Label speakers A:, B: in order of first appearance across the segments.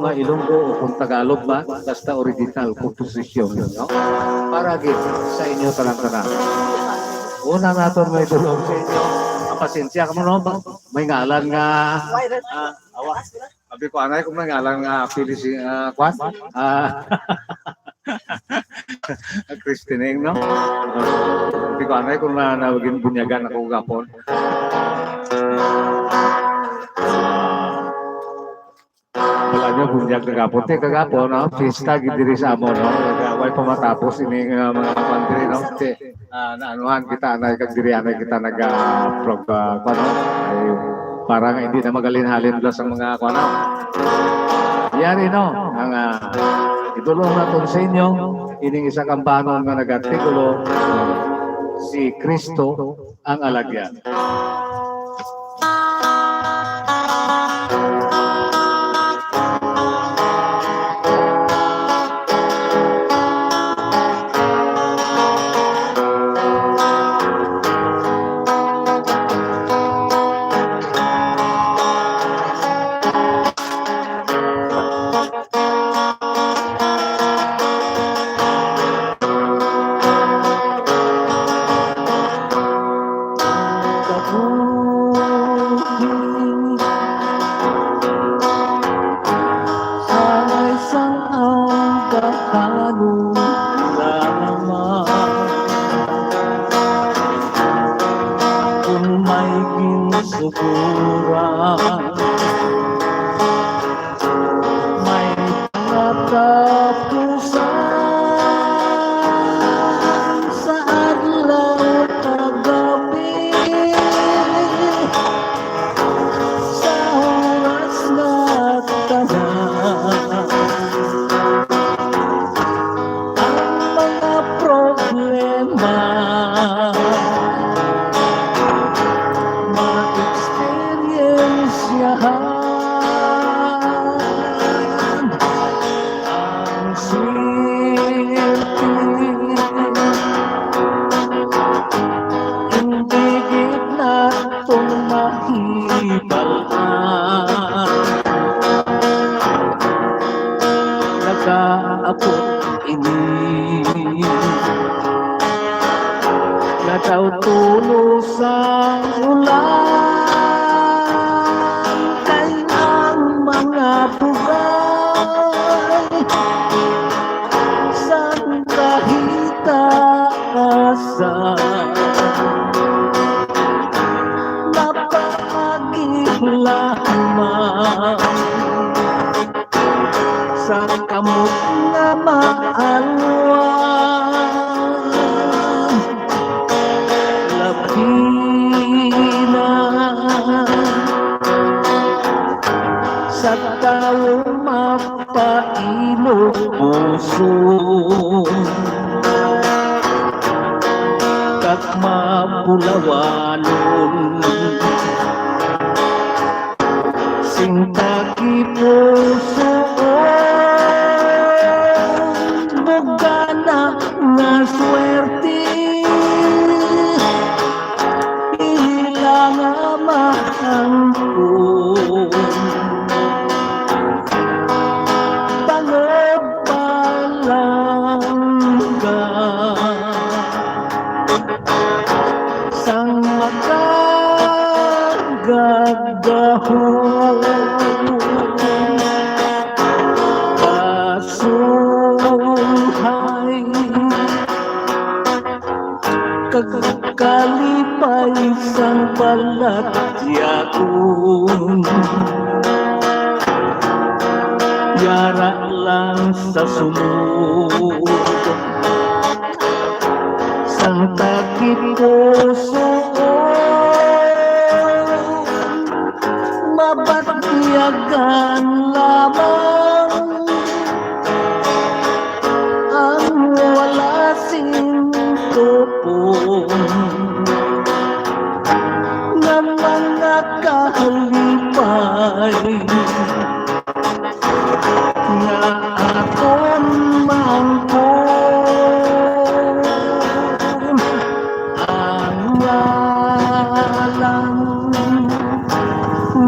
A: nga Ilonggo o kung Tagalog ba, basta original composition no? Para gid sa inyo talang-talang. Una naton may tulong sa inyo. Ang pasensya ka mo no, may ngalan nga awa. Sabi ko anay kung may ngalan nga Pilis kwan. Christine no. Sabi ko anay kung nawagin bunyagan ako gapon. Wala nyo bunyag na gapon. Te kagapon, no? Pista gidiri sa amo, no? Way pamatapos ini mga country, no? Te, naanuhan kita, anay kagdirianay kita nag-prog, ano? Ay, parang hindi na magalinhalin lang sa mga, ano? Yari, no? Ang itulong natin sa inyo, ining isa kampanon nga nag-artikulo, si Kristo ang alagyan.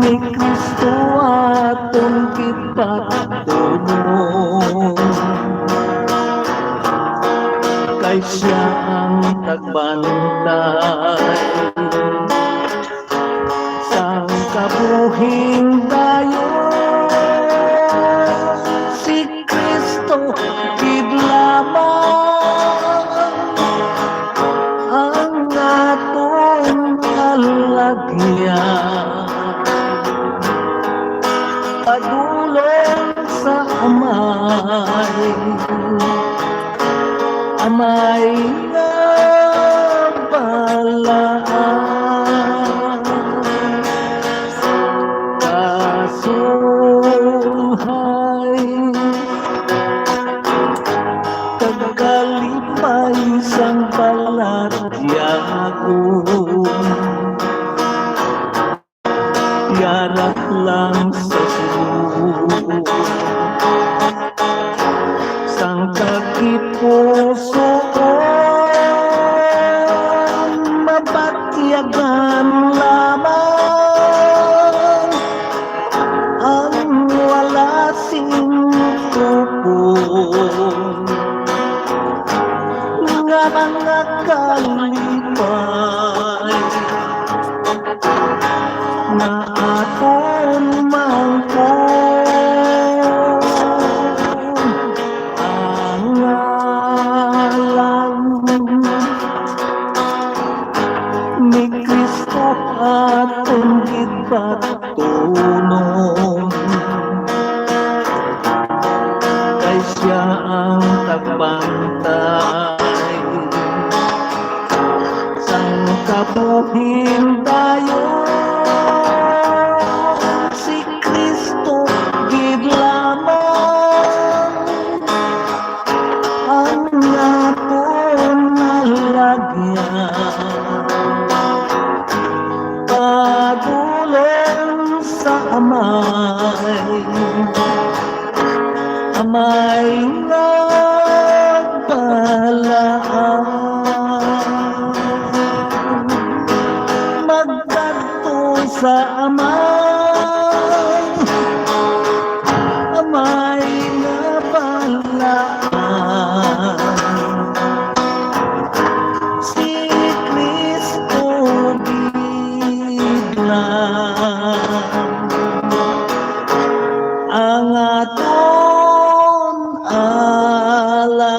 B: Ni Kristo atong kita tulong, kay siya ang nagbantay sang kabuhing tayo. Si Kristo gid lamang ang atong alagyan, padulong sa amay nga balaan, kasuhay tagalipay sang palatyagon, yarak lang sa sulo sang kakipusoon, mabatyagan lamang ang wala sing tupon, nga mga kalipay na aton mangkon, ang ngalan ni Kristo aton gid patunon, kay siya ang tagbantay sang kabuhing tayo. Si Kristo gid lamang ang aton alagyan, padulong sa amay nagbalaan, magkanto sa amay nabalaan. Si Kristo gid lang ang aton alagyan.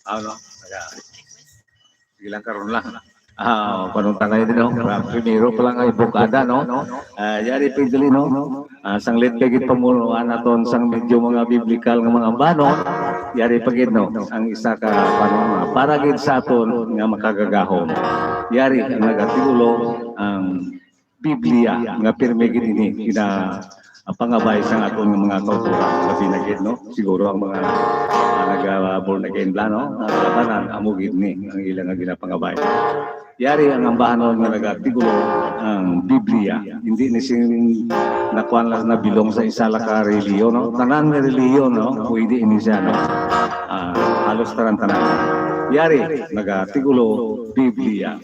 A: Ano? Ilang karon lang. Panunta na yun, no? Primero pa lang ay bukada, no? Yari pigdali, no? Sanglit kagit pamunuan naton sang medyo mga biblikal ng mga bano. Yari pagid, no? Ang isa ka, para gid sa aton nga makagagahom. Yari ang nagatigulo ang Biblia nga pirmi gid ini kina pangabay sa aton mga kauturan labi na gid, no? Siguro ang mga naga-born again plano, labanan, amugid ni ang ilang nga ginapangabay. Yari ang ambahanon nga nagatigulo ang Biblia. Hindi ni sing nakuan lang na bilong sa isa ka reliyon, no? Tanan nga reliyon, no? Pwede ini siya, no? Halos tanan. Yari nagatigulo Biblia.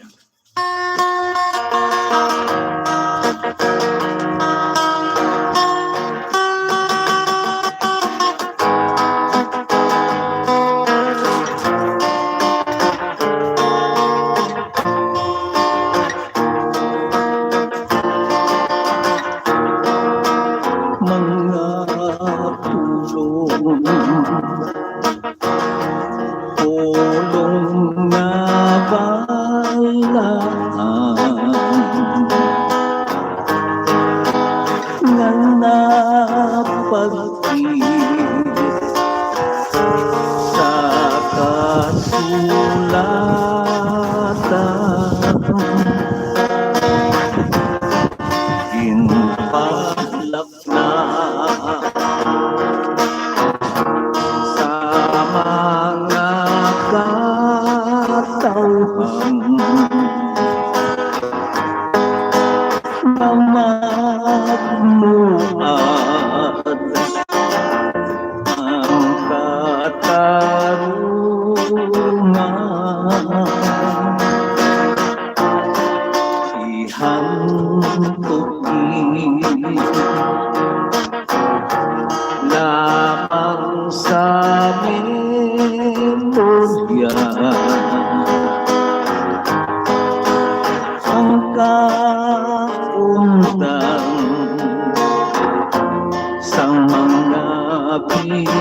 A: Pulong na balaan nga napagkis sa kasulatan, ginpalak na mga katauhan na magmuad
B: sa memorya ang kaundang sa mga Biblia.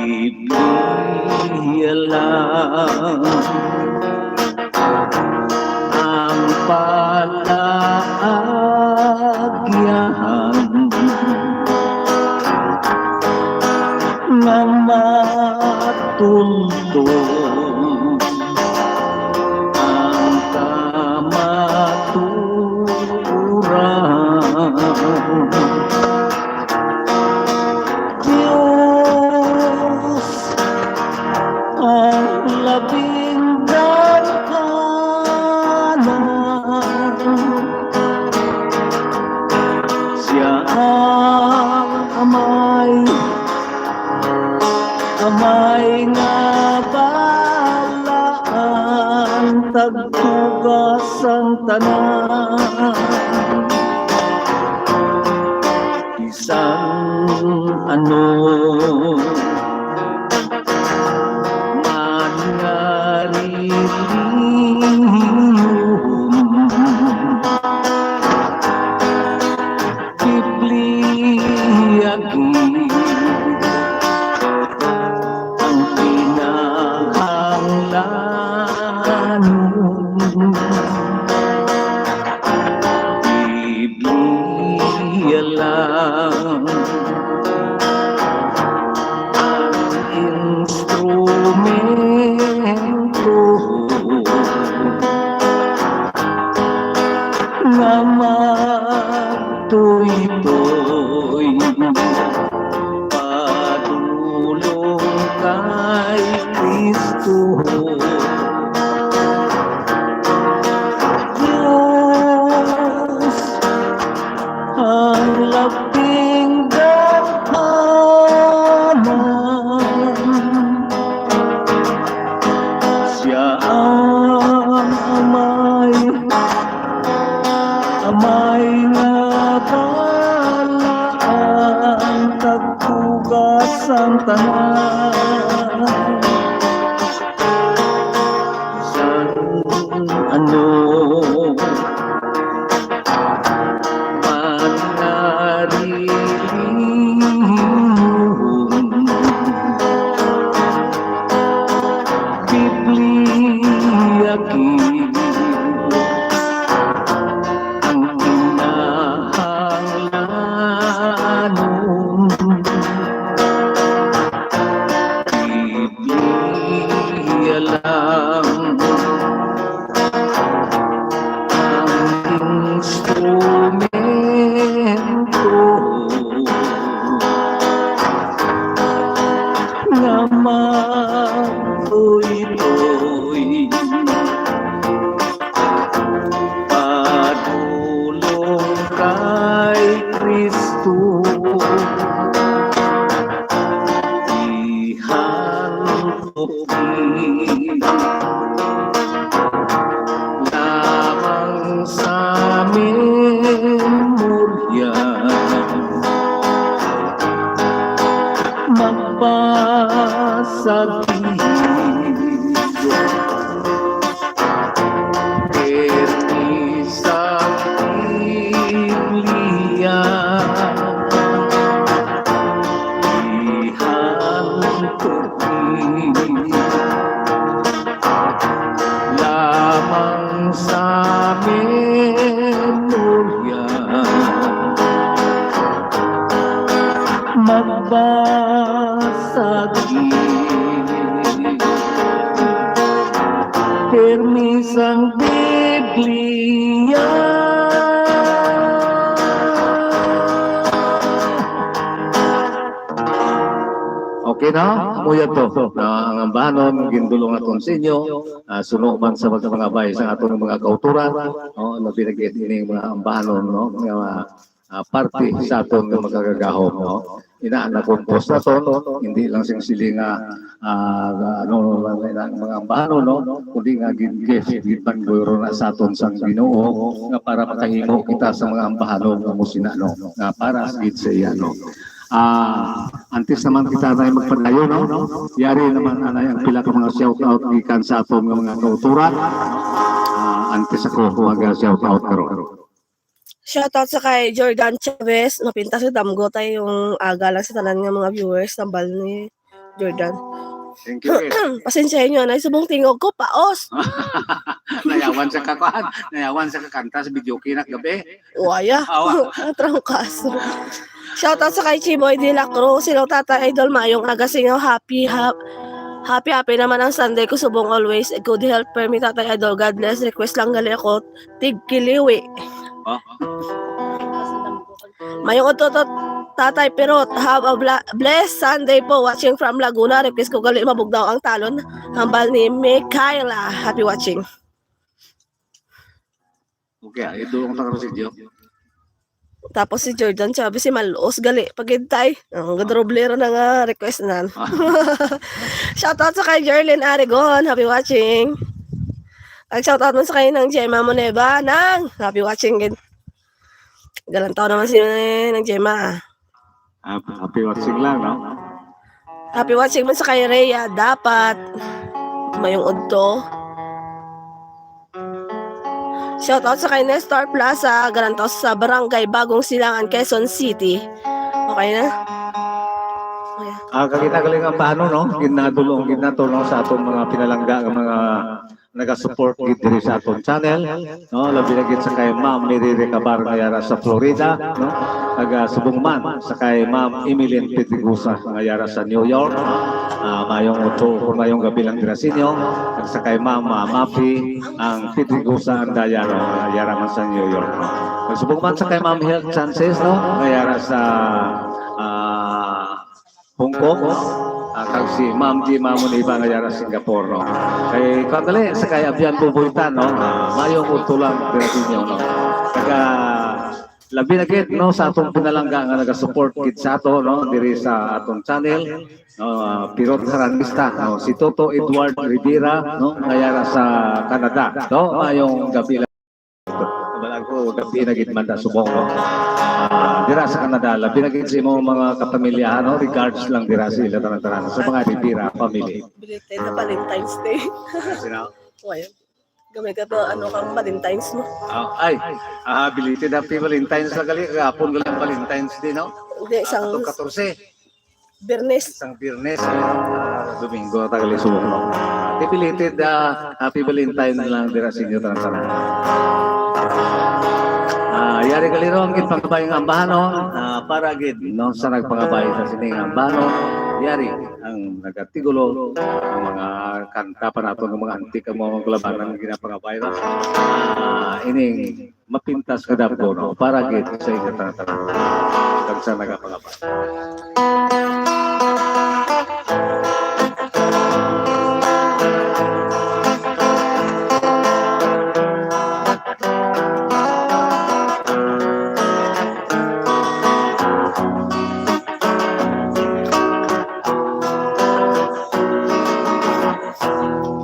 B: Biblia lang ang palaagyan na matuntun ang kamaturan. Diyos ang labing dangkanan, siya ang amay nga balaan, tagtugas ang tanan. Isang ano man nga rilihiyom, Biblia ang pinahanglanon. Biblia lang ang instrumento na magtuloy padulong kay Kristo. Diyos ang labing dangkanan, siya ang amay nga balaan, tagtugas ang tanan. Isang ano man nga rilihiyom, Biblia ang pinahanglanon. Biblia lang ang instrumento na magtuloy padulong kay Kristo. Ihalupin lamang sa memorya, magbasag isang Biblia, ihalupin lamang sa memorya, magbasag permisang Biblia.
A: Okay na? Muya to. Ang ambanon, gindulong aton sa inyo, suno man sa mga bahay sa aton mga kauturan, na binagit ini mga ambanon, no? Mga parte sa aton nga magagahom, no? inaanak ko post na to, hindi lang sing nga mga ambano no, kundi nga gift giban goyro na sa aton sang Ginoo nga para makahimo kita sa mga ambahano nga musina no, nga para sa gid sa iya no. Antes naman kita na magpadayo no, yari naman anay ang pila ka mga shout out gikan sa aton nga mga kauturan. Antes ako mag-shout out karon.
C: Shoutout sa kay Jordan Chavez. Mapinta sa damgo tayo yung aga lang sa tanan ng mga viewers ng bal ni Jordan.
A: Thank you.
C: Pasensyahin nyo na, subong tingog ko, paos.
A: Nayawan sa kakuan, nayawan sa kakanta sa video kinak gabi.
C: Waya.
A: Awa.
C: Trangkas. Shoutout sa kay Chimoy de la Cruz. Sino Tata Idol Mayong aga singaw happy naman ang Sunday ko subong always. A good health per me Tata Idol. God bless. Request lang gali ako. Tigkiliwi.
A: Oh.
C: Mayong ototot Tatay Perot, have a blessed Sunday po watching from Laguna. Request ko gali mabugdaw ang talon. Hambal ni Mikaela. Happy watching.
A: Okay, idulong ta karon si Dio.
C: Tapos si Jordan sabi si Malos gali pagintay. Ang gadroblero na nga request nan. Shoutout sa kay Jerlyn Aragon. Happy watching. Shoutout man sa kay ng Gemma Moneva nang happy watching gid. Galang taon naman si ng Gemma.
A: Happy watching lang, no?
C: Happy watching man sa kay Rhea. Dapat mayong udto. Shoutout sa kay Nestor Plaza. Garantos sa Barangay Bagong Silangan, Quezon City. Okay na? Okay.
A: Kagitagaling ang paano, no? Ginadulong sa atong mga pinalangga, mga naga-support gid diri sa atong channel, no? Labi na gid sa kay Ma'am Mary Recabar nga yara sa Florida, no? Taga Subong man sa kay Ma'am Emilien Pedregosa nga yara sa New York. Mayong gabi lang dira sinyo. At sa kay Ma'am Mapi ang Pedregosa ang dayaro nga yara man sa New York, no? Subong man sa kay Ma'am Health Chances, no? Nga yara sa Hong Kong, kag si Ma'am G. Mamuniba nga yara Singapore, no? Kay kadali sa kay Abian Bubuitan, no? Mayong utulang dira ninyo, no? Taga labi na gid, no, sa atong pinalangga nga naga-support gid sa ato, no, diri sa atong channel, no, Pirot Saranista, no, si Toto Edward Rivera, no, nga yara sa Canada, no? Mayong gabi lang. Balago gabi na gid man ta subong, no? Dira sa Canada, labi na gid sa imong mga kapamilya, no? Regards lang dira sa ila tanan-tanan sa mga Rivera family.
C: Belated na Valentine's Day.
A: Sino?
C: Wala. Gamay ka to, ano kang Valentine's mo?
A: Belated happy Valentine's na gali, kagapon galing Valentine's Day, no?
C: Hindi, isang
A: 14.
C: Biyernes.
A: Isang Biyernes, Domingo, tagali subong, no? Belated happy Valentine's lang dira sa inyo tanan-tanan. Yari kaliro ang pagkabayang ambahanon para gid, no, sa nagpangabay sa sining ambahanon, yari ang nagatigulo ang mga kanta pa nato ng mga antik ang mga labanan ng ginapangabay, no? Ining mapintas kadako, no, para gid sa inyo tanan-tanan kag sa nagapangabay.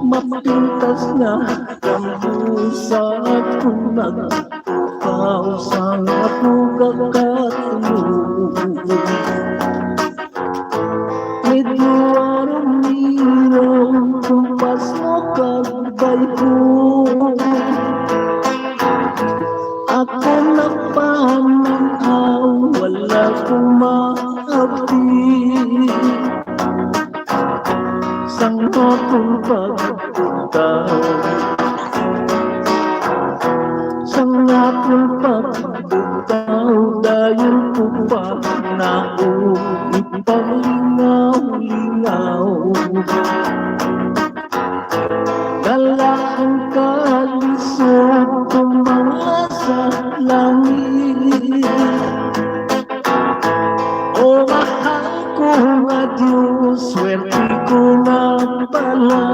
B: Mapintas na ang pusa ko nagtukaw sa pagkakatulog. Medyo aramiro kumpas mo kagbay ko. Ako nagpamanaw, wala kumaabi. Sang akong pagpuntaw, sang akong pagpuntaw, dahil ko pa na ipaglingaw-lingaw. Dala ang kalisod tumanga sa langit. O mahal ko nga Diyos, swerte ko nga pala.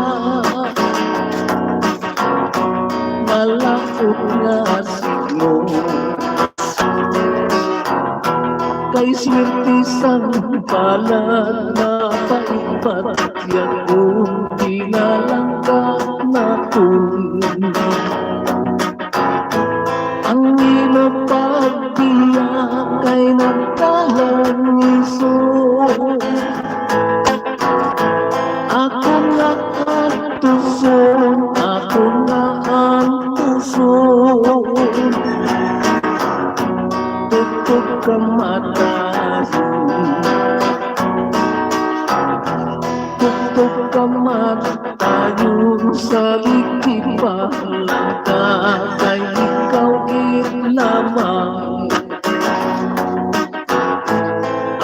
B: Malakot nga signo, kay swerte sang palad na paipatya kung kinalangka na kun. Ang inapagdiya kay nagkalang iso, ako nga ang tuson, ako nga ang tuson. Tutok ka matayon, tutok ka matayon, sa ikipalang ka kay ikaw lamang.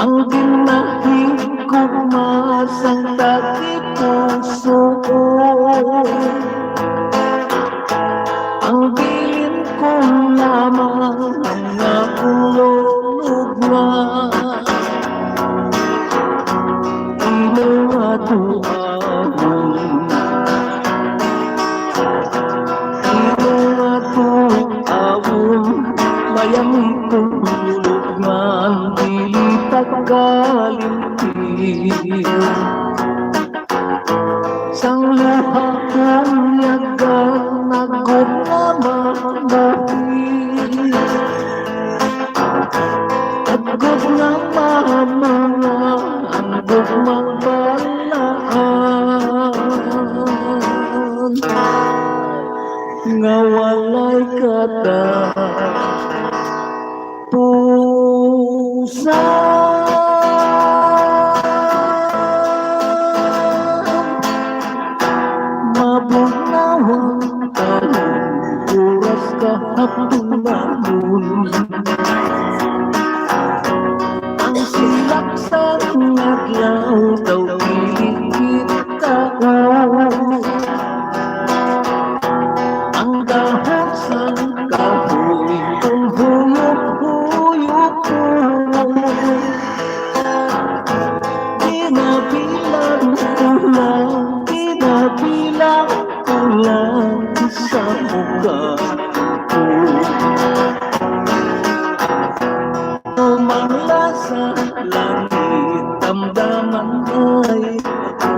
B: Ang ginahigugmas ang dati puso ko, ang bilin ko lamang ang akong lulugma. Inungatuahon, inungatuahon, mayang tulugman, dili pagkalimtin. Sang luha kong yagan, nagugamamuhin. Agod nga mamanga, ang gugmang balaan. Nga walay kata pusa, mabunawang taon, oras kahapunan. Ang silak sa ngaglaw, daw pilikit taon. Ang dahon sa kahoy, kung huyok-huyok ko, binabilang ko lang, binabilang ko lang sa mukha ko. Umangla sa langit, damdaman ay ako.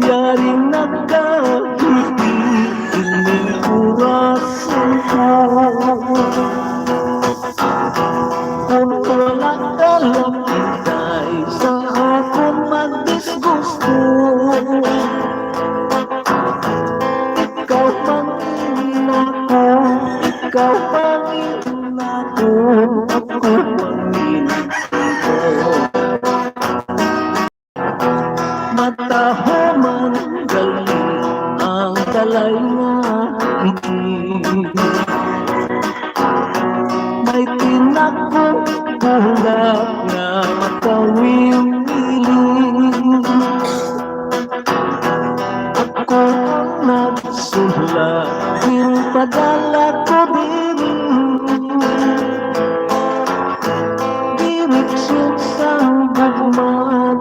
B: Yaring nagkahiti, inigurasan ko. Kung wala ka lang itay, sa akong magdisgusto. Ikaw pangin ako, ikaw pangin ako, ako pangin ako. Matahoman galing ang kalay nga hindi. May tinakong-kulak na makawing-iling. Ako ang nagsulat, padala ko din. Direksyon sa gugma,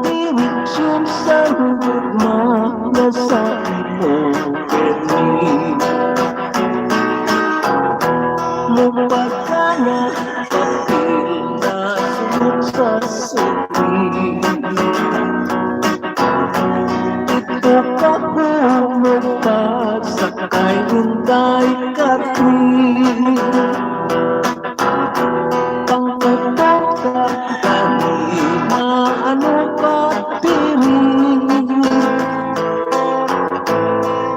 B: direksyon sa gugma, nasa imo permi. Lupa ka na papel na sunod sa suti. Ito ka humupad sa kay-hintay katwin. Pangkutong ka kani, maano ka tiring.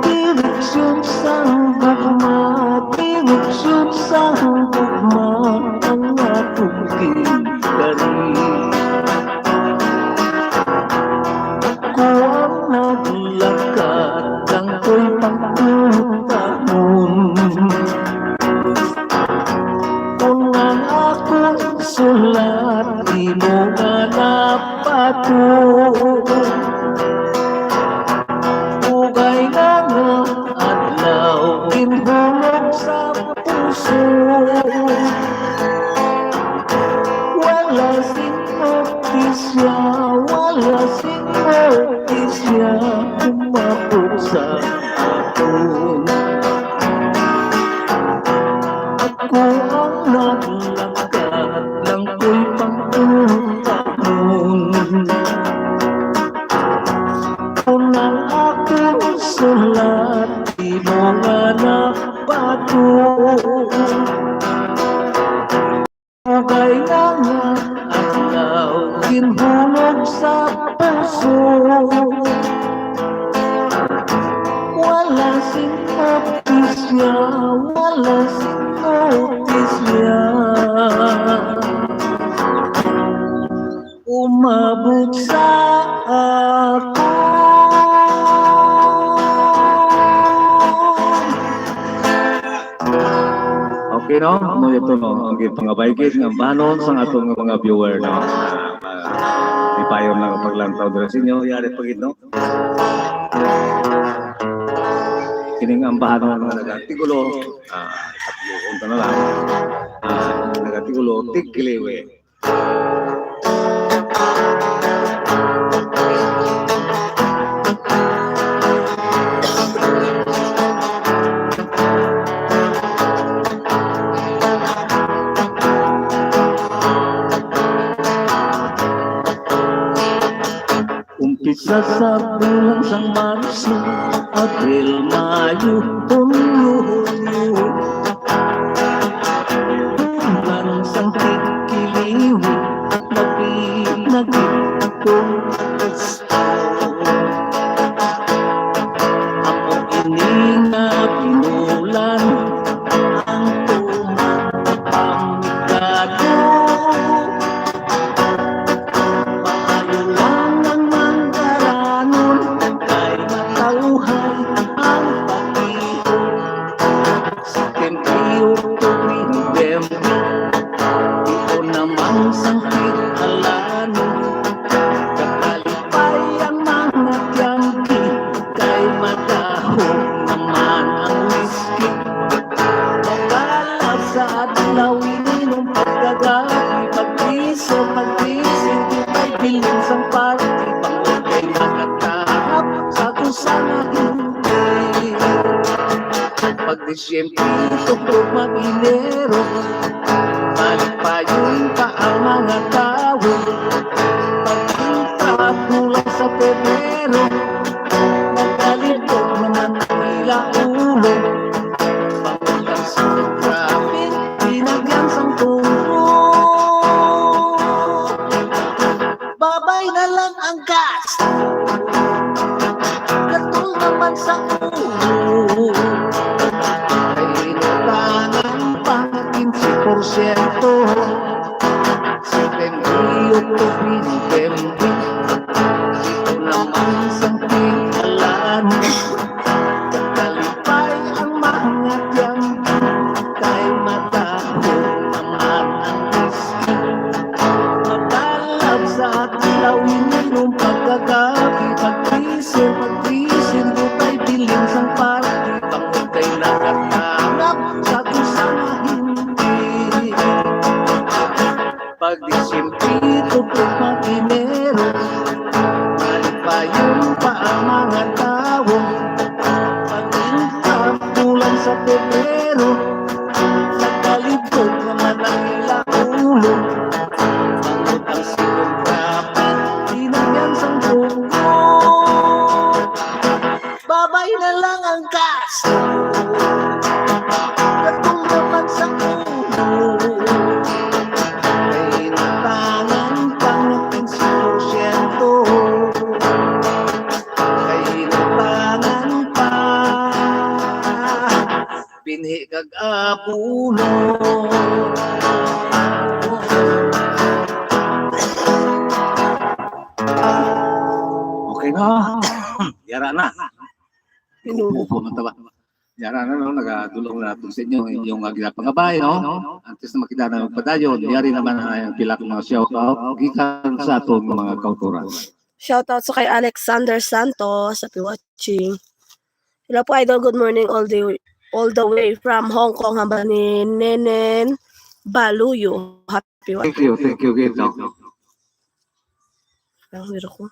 B: Direksyon sa gugma, direksyon sa gugma, ang atong kinarin. Ako ang naglakad, ang ko'y pagkutahon. Kung ang akong sulat, di mo nga napatun. Ugay na nga adlaw, kinhulog sa puso. Wala sing notisya, wala sing notisya, umabot sa akin. Ako ang naglalakad, Ugay na nga adlaw ginhulog sa puso. Wala sing notisya, wala sing notisya. Umabot sa ako.
A: Okay, no? Mo ito, no? Ang pangabaygit ng banon sa atong mga viewer, no? Di pa yun lang paglantaw doon sa inyo. Yari pagit, no? Kining ang banon ng nagatigulo. Tatlo na lang. Nagatigulo, tigkiliwe.
B: Umpisa sa bulan sang Marso, Abril, Mayo, Hunyo, Hulyo. Bulan sang kikiliwi, nagitong gusto. Ako ini nga pinulan, ang tumapamigado. Maayo lang ang manggaranon, kay matauhan ang pag-iho. Septembre, Oktubre, Nobyembre, ito namang sangkit alanon. Kakalipay ang mga tiyangki, kay madahon naman ang whisky. Magalap sa adlaw, ininom pagkagabi, pag-iso, pag-isip, ay piling sa party, pangulay magatahap sa kusana hindi. Pag-Disyembre, tuklog mag-Enero, malipayon pa ang mga tao. Pag-intrap mula sa Pebrero, nagalibog naman ang ilaulo. Pangulang sa traffic, pinagyan sang tulo. Babay na lang ang gas, gatul naman sa ulo. Ay inutangan pang 15%. Septembre, Oktubre, Nobyembre, ito naman sang tinggalan. Kakalipay ang mga tiyangki, kay matahon naman ang whisky. Magalap sa adlaw, ininom pagkagabi, pag-isip, lutay biling sang party, pangutay nakatanap sa kusana hindi. Pag-Disyembre, tuklog mag-Enero, malipayon pa ang mga tao. Pag-intrap bulan sa Pebrero, nagalibog naman ang ilaulo. Pangot ang silong traffic, tinagyan sang tulo. Babay na lang ang gas, gatul naman sa ulo. Ay natangan pang 15%. Ay natangan pa, binhi kag apulo.
A: Okay, no? Yara na.
C: Pinuno.
A: Upo man taba. Yara na, no? Nagadulong na ito sa inyo. Yung ginapangabay, no? Antes na makita na magpadayon, yari naman ang pilak mga shout-out. Gikan sa itong mga kauturan.
C: Shoutout sa kay Alexander Santos. Happy watching. Hello po, Idol. Good morning all the way from Hong Kong. Hamba ni Nenen Baluyo. Happy watching.
A: Thank you, Gito.
C: Ang hiro ko.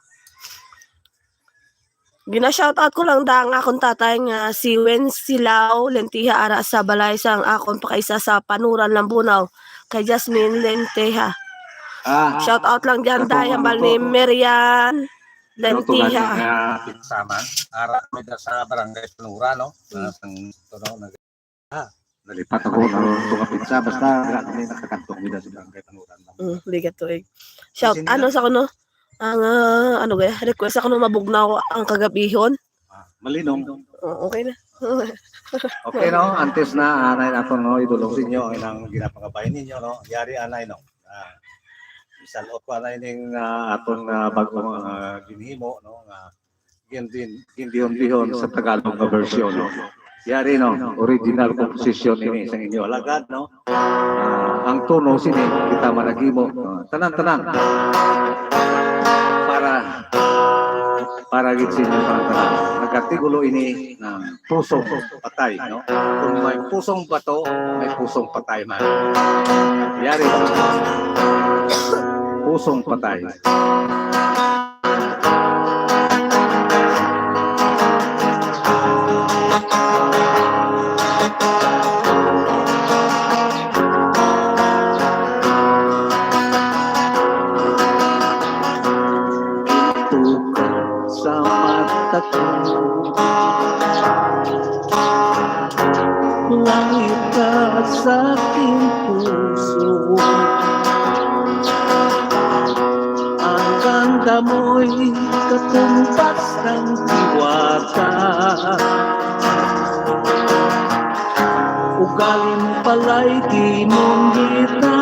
C: Gina-shoutout ko lang da ang akong tatay nga si Wen Silao Lentiha ara sa balay sang akon pakaisa sa panuran ng Bunaw kay Jasmine Lentiha. Shoutout lang dyan dahil bal ni Merian Lentiha.
D: Pinsaman, ara may da sa barangay Panura, no? Sang tuno
A: nalipat ako ng tunga pizza basta kami nakakantong nila sa barangay Tanguran.
C: Ligat to eh. Shout,
A: Kasi
C: ano sa kuno? Ang, ano gaya, request ako na mabugnaw ang kagabihon.
A: Malinong.
C: Okay na.
A: Okay no, antes na anay nato no idulong sa inyo ang ilang ginapangabay ninyo no. Yari anay no. Isalot pa na ning aton bagong ginhimo no nga gindihon-dihon sa Tagalog nga version no. Yari no, original composition ini sa inyo alagad no. Ang tono sini kita managimo tanan-tanan para gid sa inyo tanan-tanan. Nagkatigulo ini ng pusong patay no. Kung may pusong bato, may pusong patay man. Yari no. Pusong patay.
B: Sa mata ko, langit ka sa aking puso. Ang ganda mo'y katumbas ng diwata. Ugali mo pala'y di mong kita.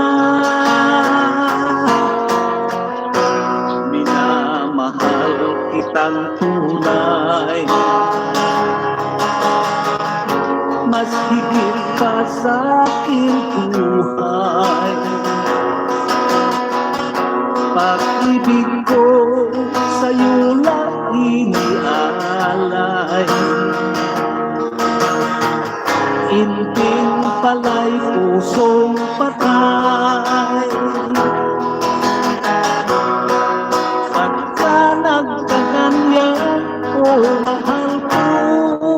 B: Minamahal kitang tunay, mas higit pa sa aking buhay. Pag-ibig ko sa'yo lang iniaalay. Inting pala'y pusong patay. Pagka nagkaganyan, oh mahal ko,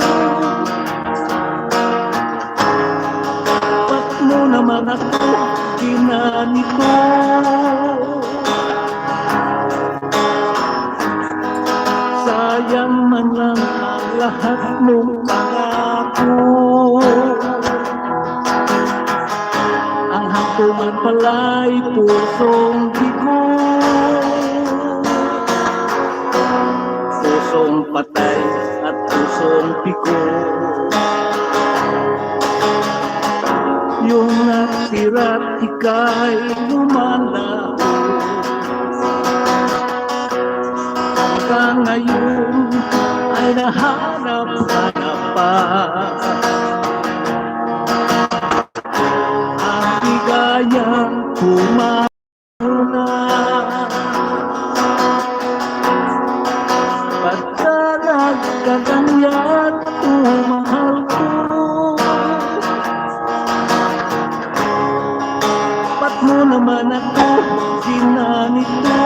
B: ba't mo naman ako ginanito? Sayang man lang ang lahat mong pangako. Ang hantungan pala'y pusong bigo. Pusong patay at pusong bigo. Yung natira't ika'y lumalaw. Hanggang ngayon ay nahanap-hanap pa. Ang bigayang kumuna. Pagka nagkaganyan, mahal ko, ba't mo naman ako ginanito?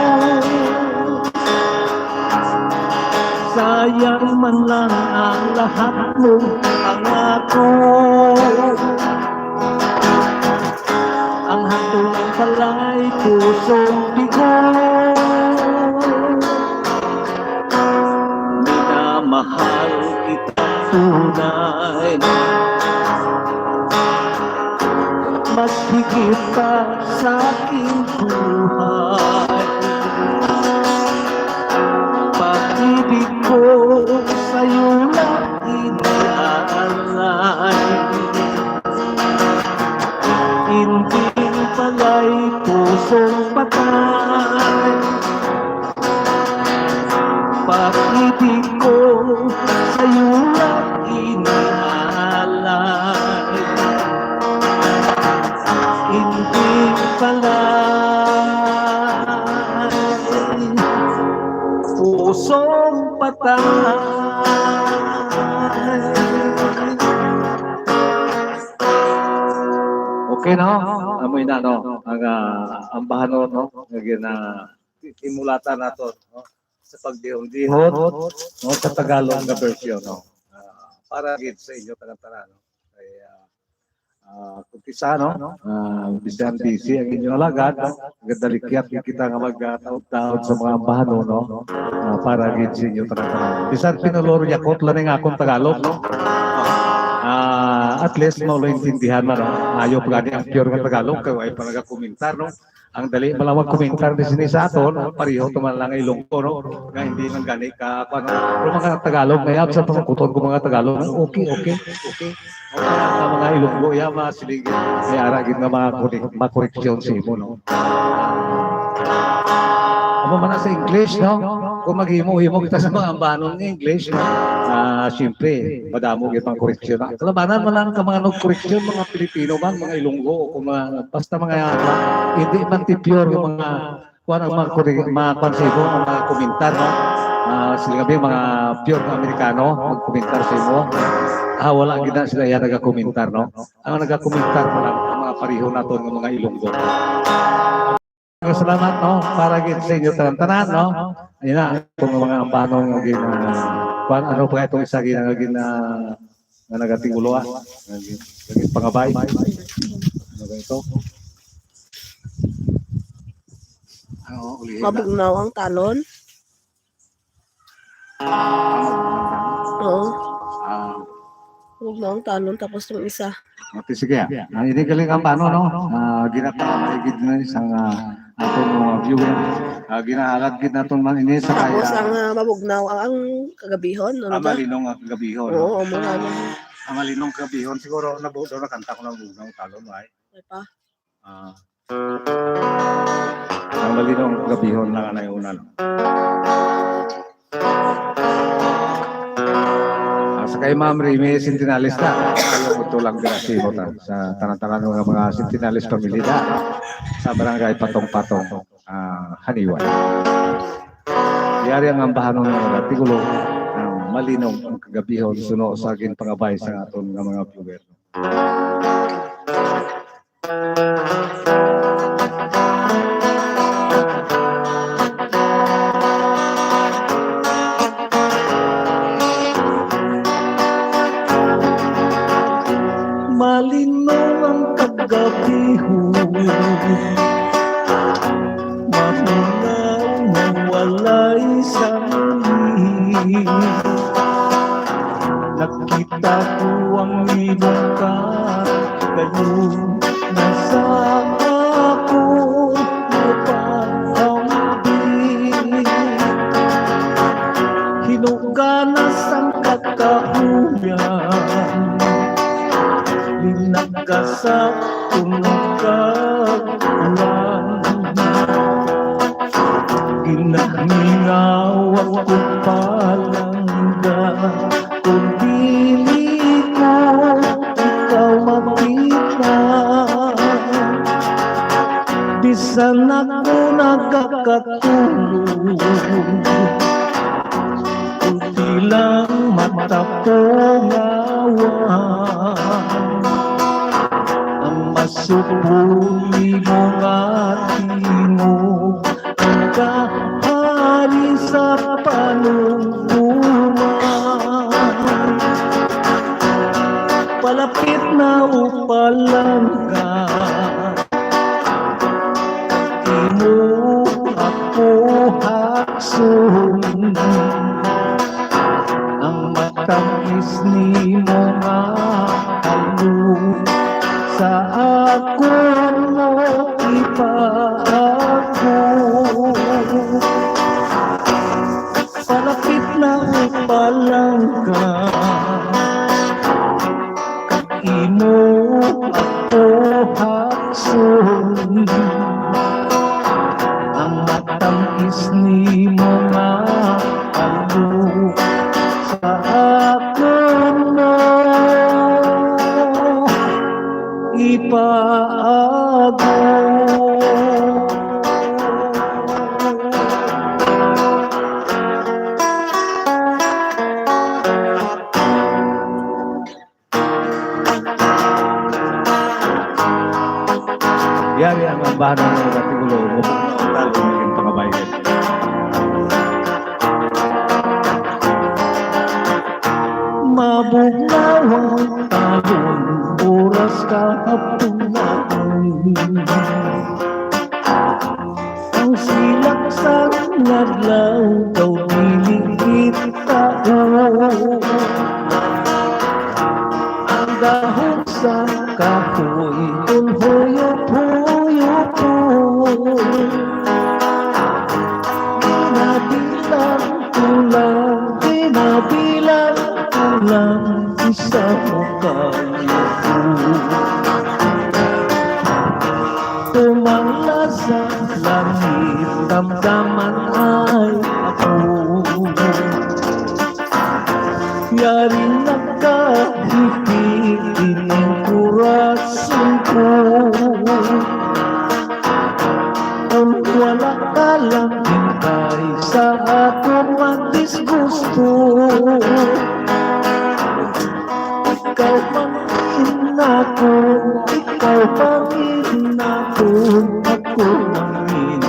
B: Sayang man lang ang lahat mong pangako. Ang hantungan pala'y pusong bigo. Minamahal kita tunay, mas higit pa sa aking buhay. Pag-ibig ko sa'yo lang inaalay. Hindi pala'y pusong patay. Pag-ibig ko sa'yo lang inaalay. Hindi pala'y pusong patay.
A: Okay no, amoy na no ang bahano no nga imulatan nato no sa pagdihon-dihon no sa Tagalog nga version no. Para gid sa inyo tanan-tanan no. Kaya kumpisa no, bisan busy ang inyong alagad, gadalikyat kita nga magtaod sa mga bahano no. Para gid sa inyo tanan-tanan. Bisan pinuloro yakot lang nga akong Tagalog no. at least maulo-intindihan man, no? Ayaw pa gani ang pure nga Tagalog, kaya ay pa nagakomentar, no? Ang dali malawag komentar ni sini sa aton, no? Pareho tuman lang ilonggo, no? Nga hindi man gani ka, ano, pero mga Tagalog, kaya sa pangkuton ko mga Tagalog, no? Okay. Mga ilonggo, ya, masiligid, may aragid na makoreksyon sa imo, no? Amo man na sa English, no? Kung maghimo-himo kita sa mga ambanon ng English, no? Siyempre, madamo kita pang koreksyon. Kalabanan man lang ka mga nag-koreksyon, mga Pilipino man, mga Ilonggo, o mga, basta mga, hindi man tipure, yung mga, kuhan ang mga konsibo, ang mga komentar, no? Sila kami, mga pure na Amerikano, mag-komentar sa imo. Wala gina sila yan nag-komentar, no? Ang nag-komentar mo lang, ang mga pariho naton ng mga Ilonggo. Salamat, no? Para gid sa inyo tanan, no? Ayun na, kung mga ambanong naging, ano pa itong isa ginagin na nagating ulo, naging pangabay. Ano ba ito? Ano, ulihin na.
C: Mabugnaw ang talon. Oo. Mabugnaw ang talon, tapos yung isa.
A: Okay, sige. Hindi galing ang paano, no? Ginapakagid na isang atong mga viewer. Ginaalat gid naton man ini sa kaya.
C: Tapos ang mabugnaw ang kagabihon. Ano ba?
A: Malinong ang gabihon.
C: Oo, mula na.
A: Ang malinong gabihon, siguro nabuo na kanta ko ng bugnong talon, ay.
C: May pa.
A: Ang malinong gabihon lang ang naiunan. Sa kay Ma'am Remy, sentinalista. Ayaw mo tulang grasi mo sa tanang-tanang ng mga sentinalist pamilya sa barangay Patong-Patong, Haniwan. Yari ang ambahan ng mga tigulo ng malinong ang kagabihon suno sa akin pangabay sa aton ng mga viewer.
B: Malinaw ang kagabihon, mapunaw na walay sangi. Nakita ko ang ilong ka, kayo nasa ako napahambing. Hinuganas ang kakahuyan, nagkasap kung kagulan. Ginahinaw ako palangga, kung dili ko ikaw makita. Bisan ako nagkakatulog, kunti lang mata ko ngawan. Masupuli mo ating mo, ang kahari sa panungkuman. Palapit na upalangga, imo ako haksun. Ang matamis ni mo nga halong sa ako mo ipaako. Palapit na upalangga, imo ako haksun. Ang matamis ni mo nga alo sa ako mo ipago.
A: Yari ang ambahan ng mga tigulo, mabugnaw ang talon ng pangabayan.
B: Mabugnaw ang talon, oras kahapunan. Ang silak sa naglaw, daw niligit tao. ako'y unhuyop-huyop ko. Binabilang ko lang isa mo kayo. Tumangla sa langit, damdaman ay ako. Yaring nakahipig ining kurason ko. Kung wala ka lang hintay sa akong magdisgusto, ikaw pangin ako, ikaw pangin ako, ako pangin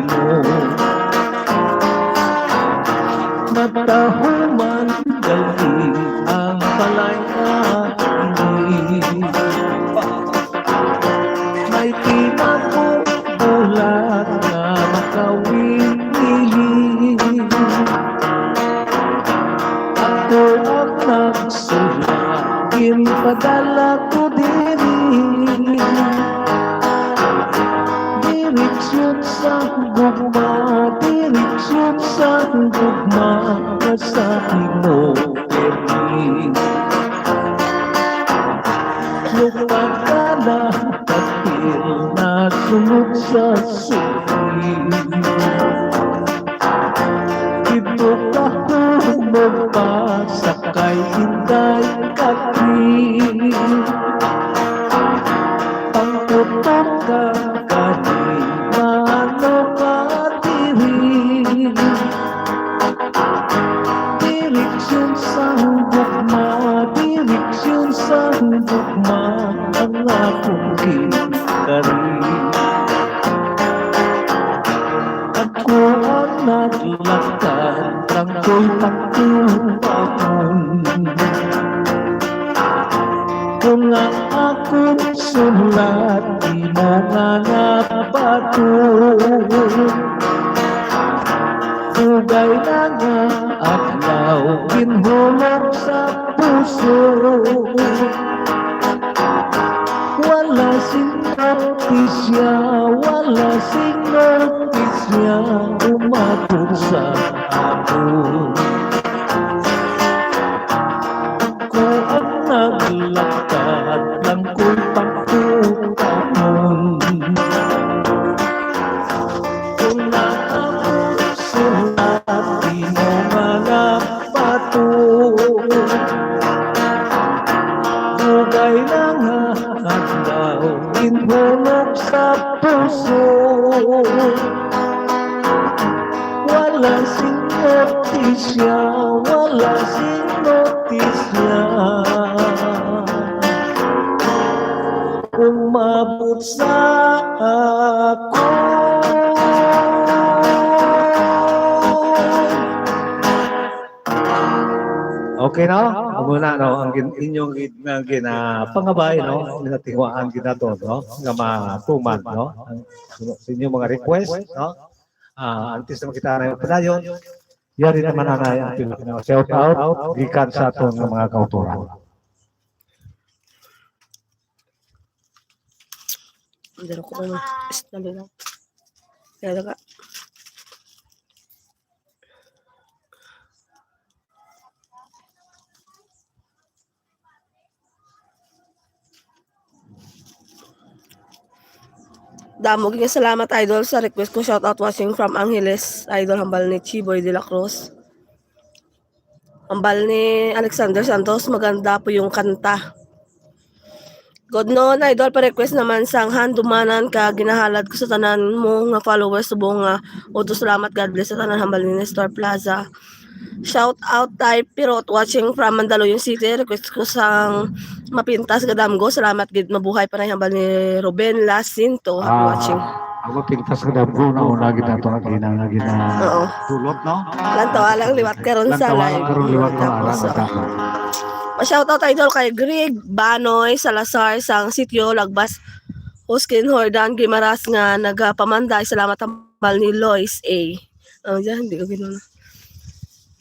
B: mo. Matahuman galing ang palayain, may tinabubulat na makawin-iling. Ako ang nagsulat, ginpadala ko din. Direksyon sa gugma, direksyon sa gugma, kasabi mo, Ernie. Lupag ka na, kapil na sunod sa suki. Dito ka humagpasakay, hinday kaki. Ang putok ka kanimano ka diri. Direksyon sa gugma, direksyon sa gugma, ang akong kikari. Ako ang naglakad, ang ko'y pagtupakon. Kung ang akong sulat, di mo nga nabato. Tugay na nga adlaw, ginhulog sa puso. Wala sing notisya, wala sing notisya, umabot sa akin. Ako ang naglakad, lang ko'y pagtutamon. Kung na akong sulat, di mo malapato. Dugay na nga adlaw, ginhulog sa puso. Wala sing notisya, wala sing notisya, umabot sa ako.
A: Okay no? Muna no ang inyong ginapangabay no, natiwaan ginato no, nga matuman no. Sa inyong mga request no. Antes na makita na yung padayon, yari naman nanay ang pinaka shout out gikan sa aton nga mga kauturan.
C: Daro ko na istorya lang. Kaya ka. Damo nga salamat idol sa request ko, shout out watching from Angeles, idol hambal ni Chiboy de la Cruz. Hambal ni Alexander Santos, maganda po yung kanta. God noon idol, pa request naman sang handumanan ka ginahalad ko sa tanan mo nga followers subong nga utos salamat, God bless sa tanan hambal ni Nestor Plaza. Shout out type pirot watching from Mandaluyong City, request ko sang mapintas gadamgo, salamat gid mabuhay pa na hambal ni Ruben Lacinto watching.
A: Ako pintas ka damgo na una gid nato nga
C: Oo.
A: dulot no.
C: Lantaw alang liwat karon sa live.
A: Karon liwat na
C: Tapos,
A: ala
C: pa-shoutout idol kay Greg Banoy Salazar sang sitio Lagbas, Huskin Hordan Gimaras nga nagapamanday, salamat hambal ni Lois A. Oh, diyan hindi ko ginuna.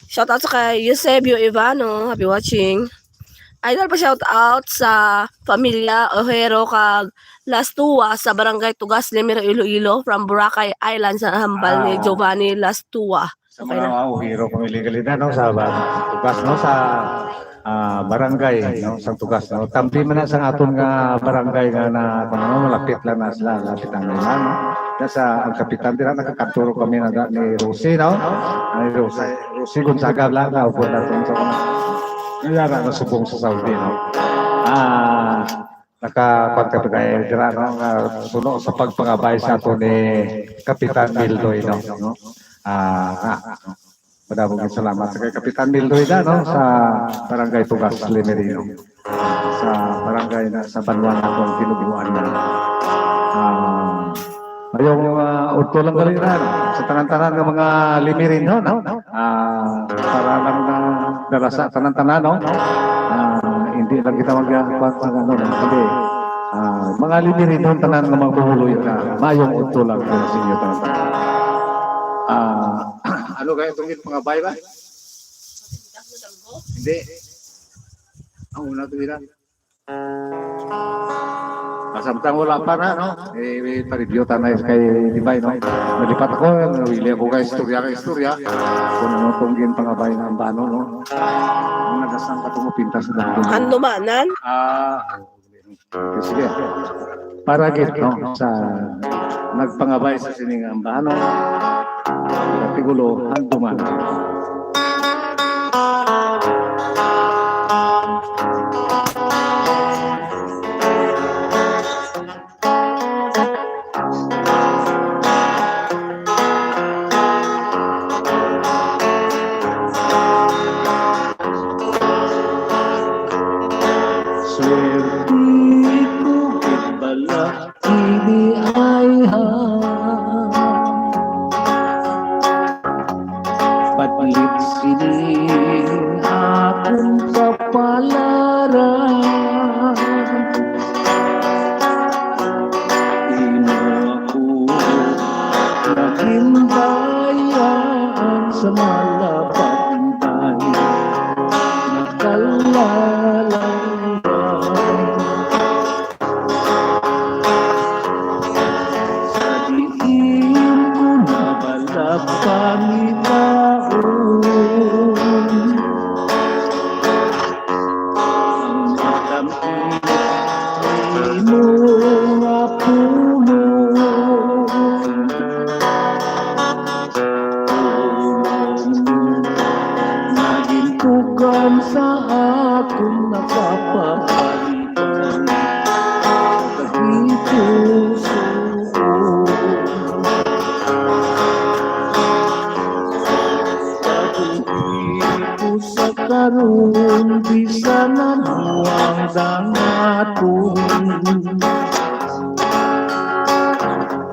C: Shoutout sa kay Eusebio Ivano, happy watching. Idol pa shout out sa pamilya Ojero kag Las Tuwa sa Barangay Tugas, Limero, Iloilo from Boracay Island sa hambal ni Giovanni Las Tuwa.
A: Sa
C: Okay
A: mga
C: na.
A: uhiro kung iligalidad, no, sa tugas, no, sa barangay, no, sa tugas, no. Tampi man na sa aton nga barangay nga na, kung ano, malapit lang na sila, lapit ang nila, no. Nasa, ang kapitan din na nakakaturo kami na ni Rosie, no. Ni Rosie Gonzaga lang, na upod natin sa mga, nila na subong sa Saudi, no. Nakapagkapitay dira, no, suno sa pagpangabay sa ato ni Kapitan Mildoy, no. Madaming salamat sa kay Kapitan Mildoy na, no, sa Barangay Tugas, Lemerino. Sa barangay na sa Banwan akong tinubuan na. Ayong udto lang galing na, sa tanan-tanan ng mga Lemerino, no? Para lang na dala sa tanan-tanan, no? Hindi lang kita ano, hindi. Mga Lemerino, tanan ng mga buhuloy na mayong udto lang sa inyo tanan-tanan. Ano kaya itong pangabay ba? Hindi. Ang una ito nila. Masamtang wala pa na, no? Pa-review tanay kay Dibay, no? Nalipat ako, nawili ako kay istorya. Kung ano itong pangabay na ang bano, no? Ang nagasang ka itong pintas na.
C: Handumanan?
A: Sige. Para git, no? Sa nagpangabay sa siningang bano. Tigulo, handuman.
B: Swerte ko bala, ini ay papalit sining akong kapalaran. Di mo ako naging bayan sa malapantay. Nakalalang sa diin ko nabalap kami taon. Ang matamit ay mo nga puno. Naging tugan sa akong napapalitan. Pag-ipuso pag-ipo sa karoon, di sana muang dangaton.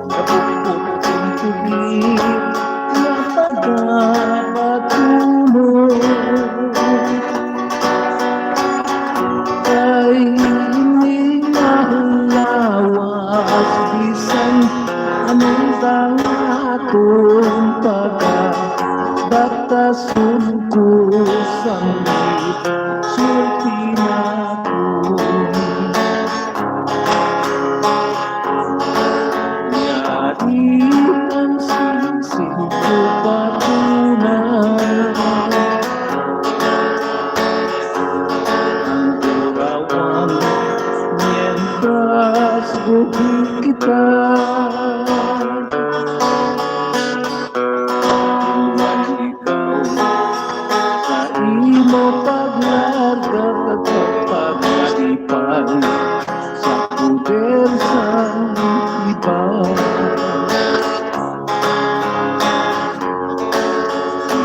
B: Napuputong tubig na pagkapatulog. Ay iningalawas bisan anong tangatong pagkabatasun ko sa ngit sulti na ko. Yari ang singsing ko patunay. Ang turawan mientras buhay kita. Iwan ikaw sa imo paglarga at pagpagalipan sa puder sa iba.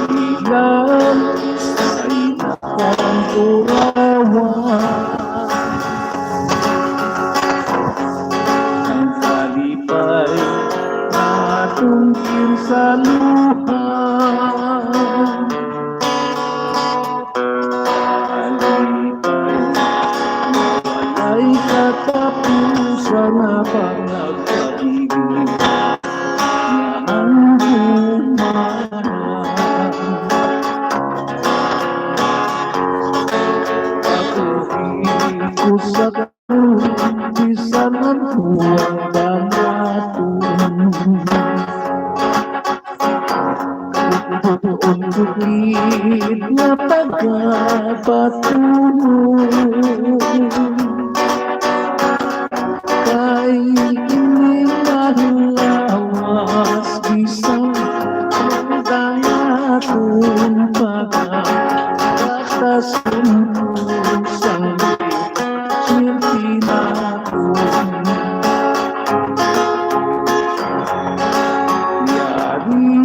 B: Ilan sa ikang turawan ang kalipay natungkil sa luha. Kalipay walay katapusan na panagpag-ibig na ang humarap. Ako buwang bangatun Buon bukid na pagkapatulong Kay inilalawas Bisang dangatun pagkakatasundong sanggit Sirtinatun Yari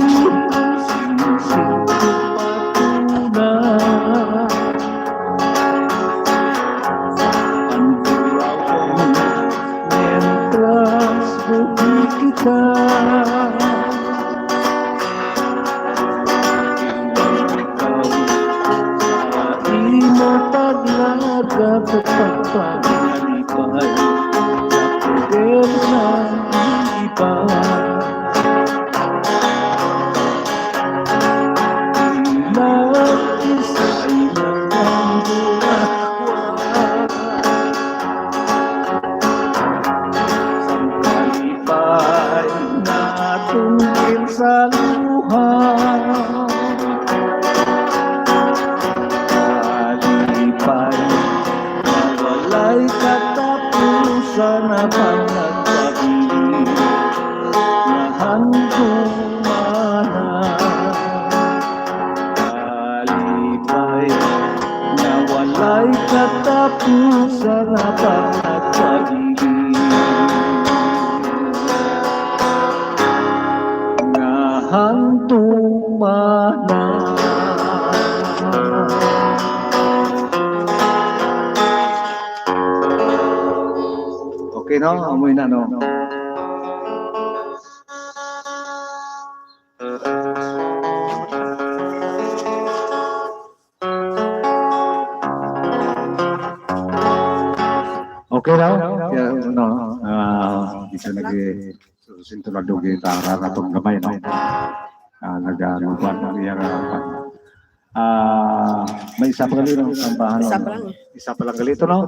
B: sa luha Alipay Nawalay katapusan na panagpagili Na handong mana Alipay Nawalay katapusan na panagpagili Hantong mana
A: Okay, no? Amoy na, no? Okay raw? Yeah, no? Bisa lagi susunod na dugi tara na itong gamay, no? Nag-anuban ng iyang may isa pa gali ng sambahan.
C: Isa pa lang.
A: Isa pa lang gali ito, no?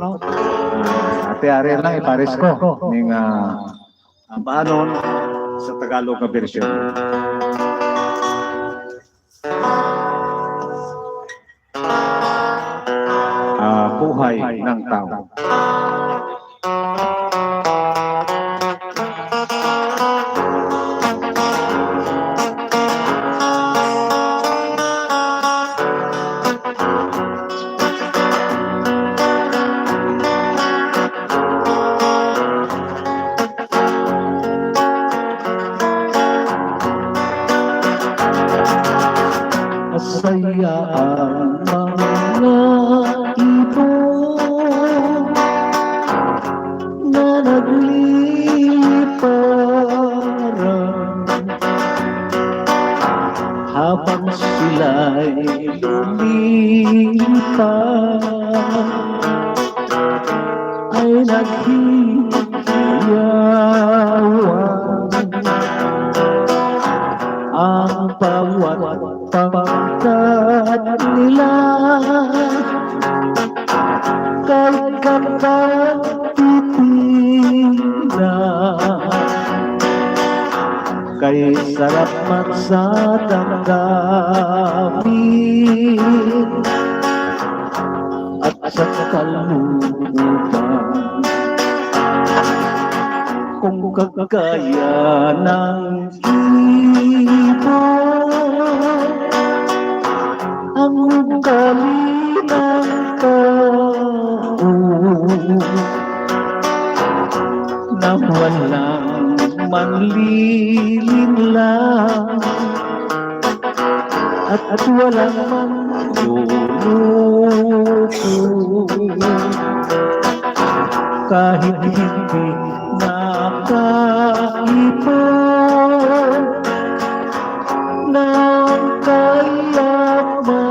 A: Ate Ariel lang, ipares ko ng bahanon sa Tagalog na version. Buhay ng tao.
B: Masaya ang mga ibon na nagliparan habang sila'y lumilipad ay naghihiyawan ang bawat pangkat nila kay kapag titina kay sarap man sa damdamin at sa kaluluban kung kagaya ng ibon ang ugali ng tao na walang manlilinlang at walang manluluto kahit hindi nakaipon ng kayamanan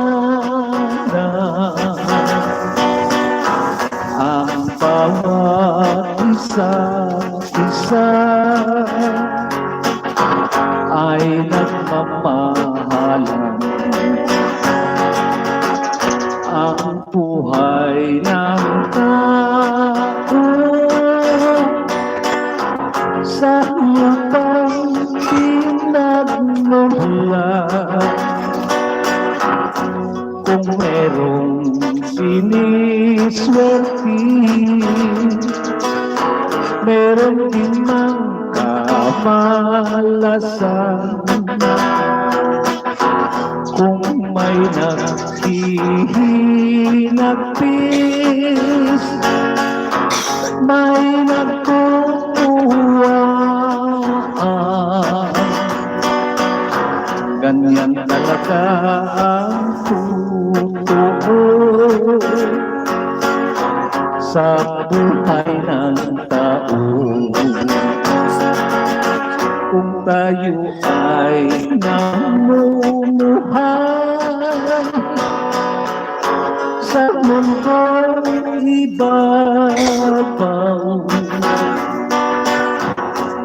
B: ang bawat isa ay nagmamahalan ang buhay ng tao sa lupang pinagmulan. Kung merong siniswerte, meron din mang kamalasan. Kung may naghihinagpis, may nagkukuhaan. Ganyan talaga ang totoo sa buhay ng tao. Kung tayo ay namumuhay sa mundong ibabaw,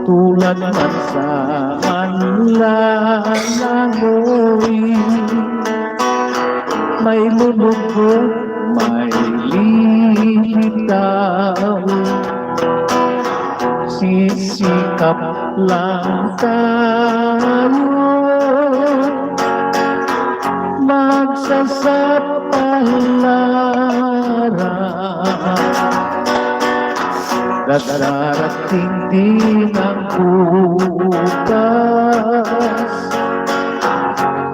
B: tulad man sa manlalangoy, may lulubog, may lilitaw. Sisikap lang tayo, magsasapalaran. Darating din ang bukas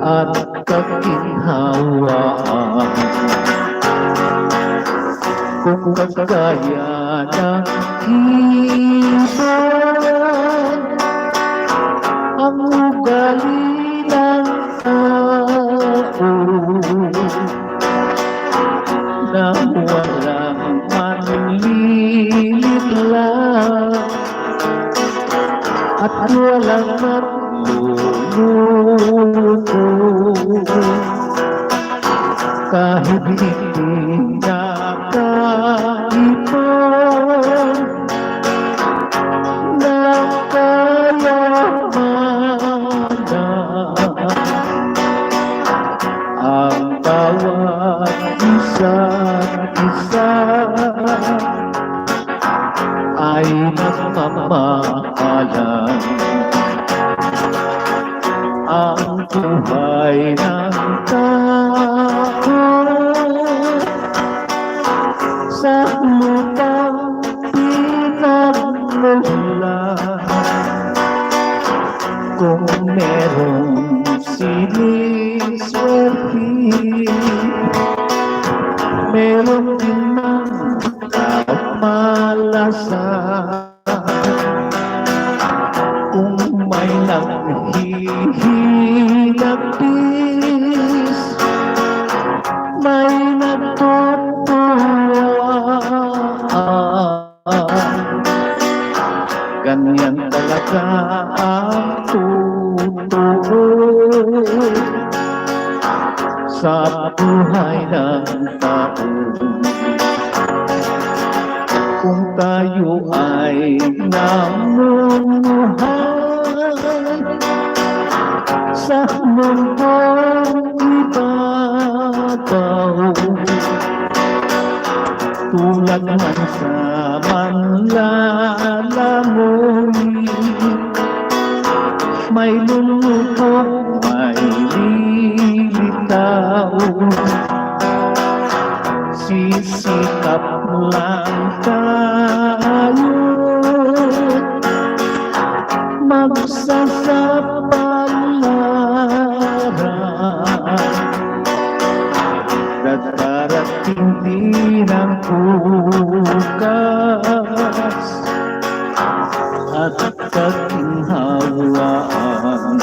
B: at kaginhawaan. Kung kagaya ng ibon ang ugali ng tao, na walang manlilit lang at walang magluluto, kahit hindi nakaipon ng kayamanan. Ang bawat isa't isa ay nagmamahalan. Ang buhay ng tao sa lupang pinagmulan. Kung merong siniswerte, meron din mang kamalasan. Kung may naghihinagpis, may nagtutuwaan. Ganyan talaga ang totoo sa buhay ng tao. Kung tayo ay namumuhay sa mundong ibabaw, tulad man sa manlalangoy, may lulubog, may lilitaw. Sisikap lang tayo, magsasapalaran. Darating din ang bukas at kaginhawaan.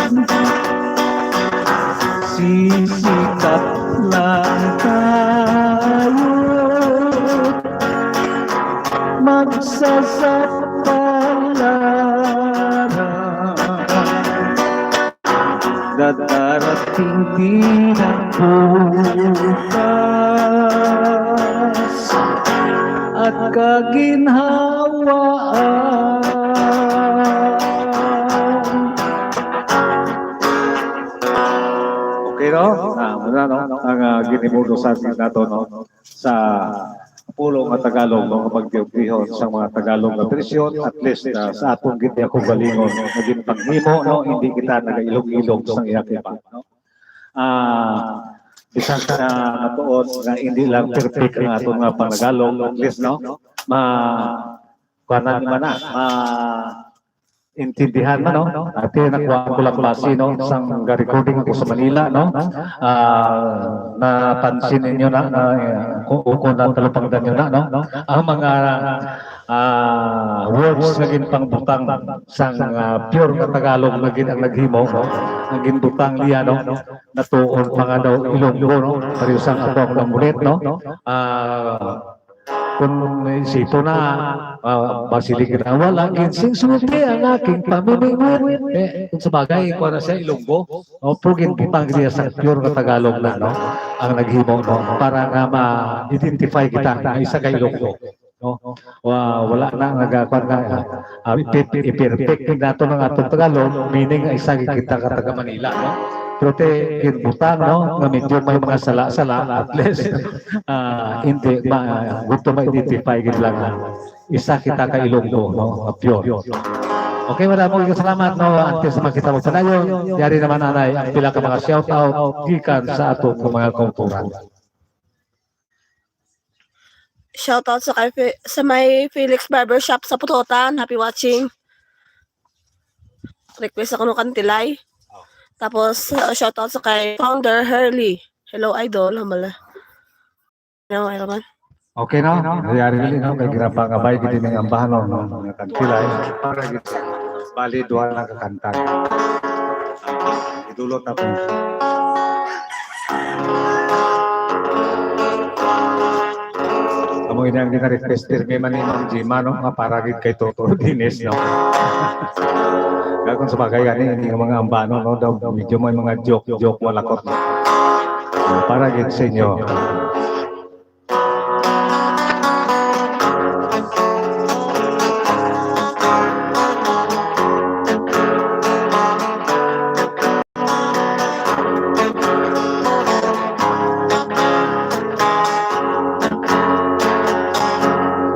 B: Sisikap lang tayo, magsasapalaran. Darating din ang bukas at kaginhawaan.
A: Okay, no? Muna, no? Ang ginimudo sa atin nato, no? Sa pulo nga Tagalog no pagdiyo sa mga Tagalog nga bersyon at least sa atong gid ako galingon naging paghimo no hindi kita nagailog-ilog sa iya iba no. Bisan sa matuod nga hindi lang perfect ang atong nga Panagalog at least no kuanan man na intindihan man no ate nakuha ko lang klase no isang recording ako sa Manila no napansin ninyo na kung natalupagdan nyo na no ang mga words naging pangbutang sang pure nga Tagalog naging ang naghimo no naging butang liya no natuon pa nga daw Ilonggo no pareho sang ato ang mulit no kung isito na basilig na wala ginsing sulti ang aking pamimingwit kung sa bagay ko na sa Ilonggo pugin butang niya sa pure nga Tagalog na no ang naghimo no para nga ma-identify kita na isa kay Ilonggo no wala na nagakuan nga i-perfect nato ng atong Tagalog meaning isa kita ka taga Manila no pero te butang no nga medyo may mga sala-sala at least hindi gusto ma-identify gid lang isa kita ka Ilonggo no pure. Okay, maraming salamat no antes makita mo sa nayon yari naman anay ang pila ka mga shout out gikan sa atong mga kumpulan.
C: Shout out sa may Felix Barbershop sa Putotan. Happy watching. Request ako ng kantilay. Tapos, shout out sa kay Founder Hurley. Hello, idol. Hamala. No, man.
A: Okay no? Nangyari rin no? Kay ginapa nga bay giti ng ambahan no? Mga kantilay. Para giti. Bali, duha lang kakantag. Idulot na po. Amo ini ang gina-requester kay Manimang Jima no? Nga para gid kay Toto Dines no? Kung sa bagay gani yung mga ambano no daw medyo may mga joke walakot no? Para gid sa inyo.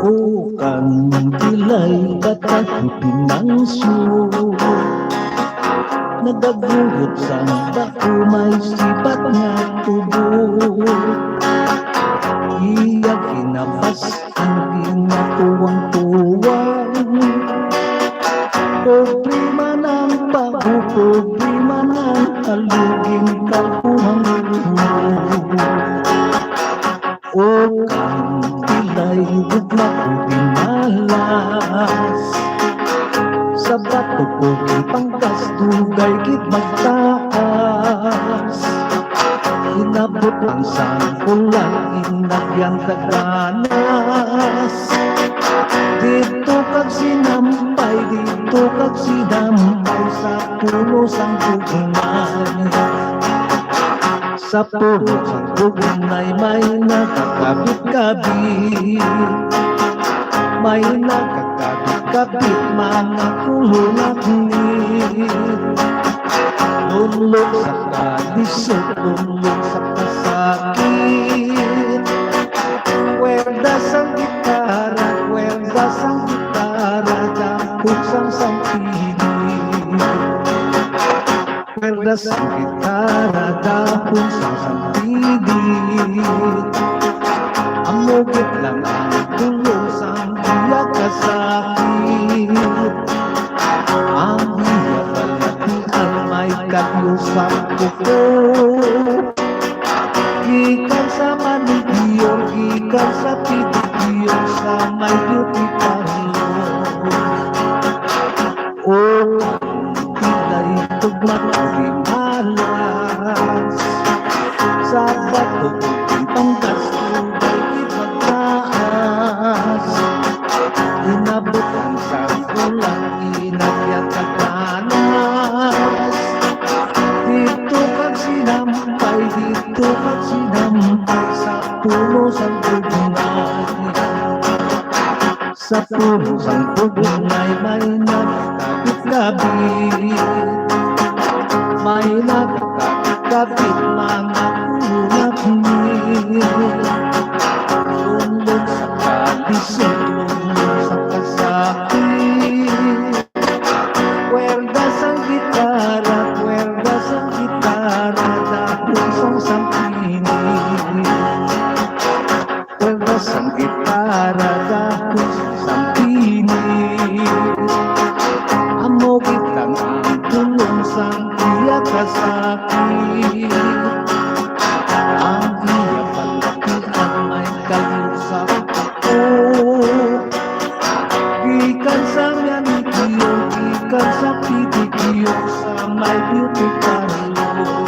B: Bukan tilay katahipin ng suyo nagaguhot sa dako may sipat nga tubo iya kinabas ang ginatuwang-tuwang problema ng bago problema ng aluging kalpuhang o kang tilay bugla ko dinalas sa bato ko pangkas tugay git magtaas inabot ang sangkulang inagyan taganas dito kag sinampay sa puno sang bugnay sa puno sang bugnay may nakakabit-kabit may nakakabit-kabit mga kulong at nit lulog sa kalisot lulog sa kasakit kwerda sang gitara dapot sang sampidit kwerda sang gitara dapot sang sampidit amugit lang ang tulong sang biyak kasakit ang biyak kalatian may kalusang kuko gikan sa manigiyong gikan sa pitigiyong sa may duty parlo o tilay tugma malas sa bato pangkas tugay ipagtaas inabot ang sangkulang inagyat kaganas dito kag sinampay sa puno sang bugnay sa puno sang bugnay may nagkakabit-kabit may nagkakabit mga kulak nit lulog sa Ikan sa PDQ sa may beauty parlor.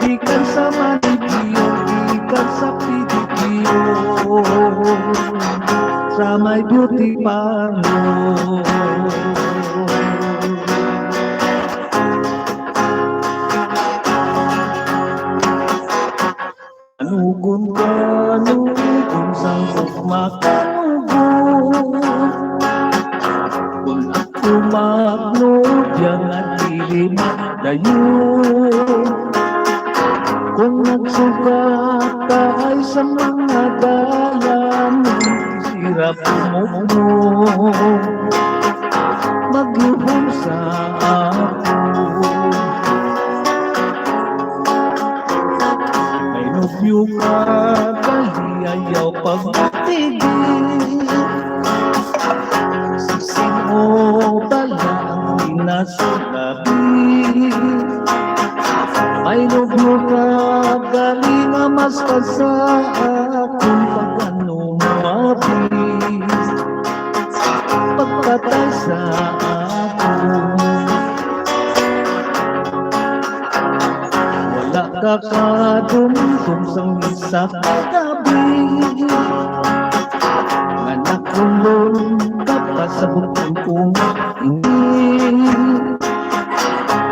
B: Ikan sa Manibio, ikan sa PDQ sa may beauty parlor. Kanugon kanugon sangkot makanugon. Kung ako magnod yan at ilimat dayon. Kung nagsugat tayo sa mga dalan, sirap mo magluhong sa ako. May nobyo ka, dali ayaw pagtigil. Sisin mo bala ang pinasalabi. May nobyo ka, dali nga mas sa akong pag-ano mabis. Pagkatay sa ako. Wala ka kadumdum sang isa kagabi. Anak kulong kapasabot kong hindi.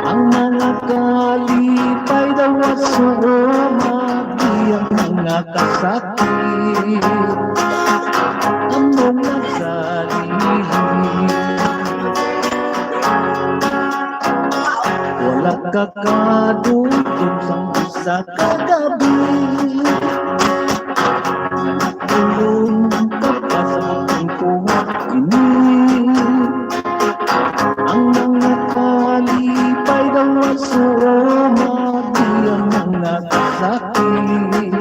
B: Ang mga kalipay daw at sumagi ang mga kasakit. Among nagsalihim. Wala ka kadumdum sang isa kagabi. Anak kulong kapasabot kong hindi. Ang mga kalipay daw at sumagi ang mga kasakit.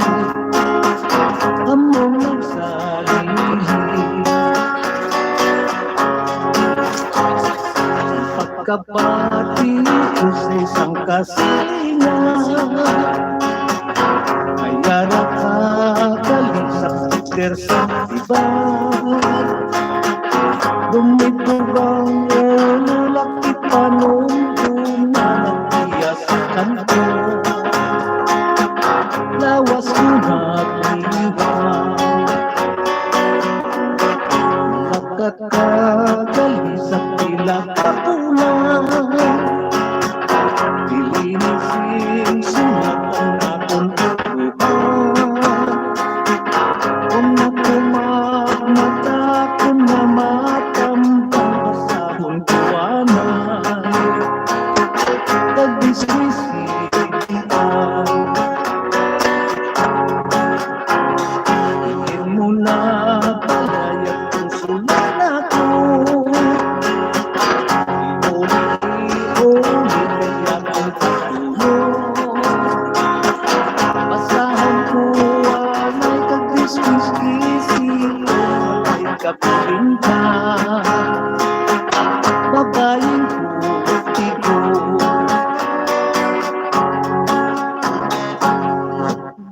B: Among nagsalihim. Pagkapati ko sa isang kasingan, kaya nakagaling sa Peter sa iba. Dumitugang ulo laki panundong na nagtiyas sa kanto. Lawas ko nag-iwan, lakat kagali sa pila kapulang. Pilinising sunat ang akong tutuhan. Kung nakumagmata ko na matambang pasahon kuwanan. Nagdiskwisihan, hingin mo na palayag kung sulat ako. Iulit kaya ang pagtulong. Basahan ko anay kagdiskwisi, walay kapiling ka. Babaeng putigo,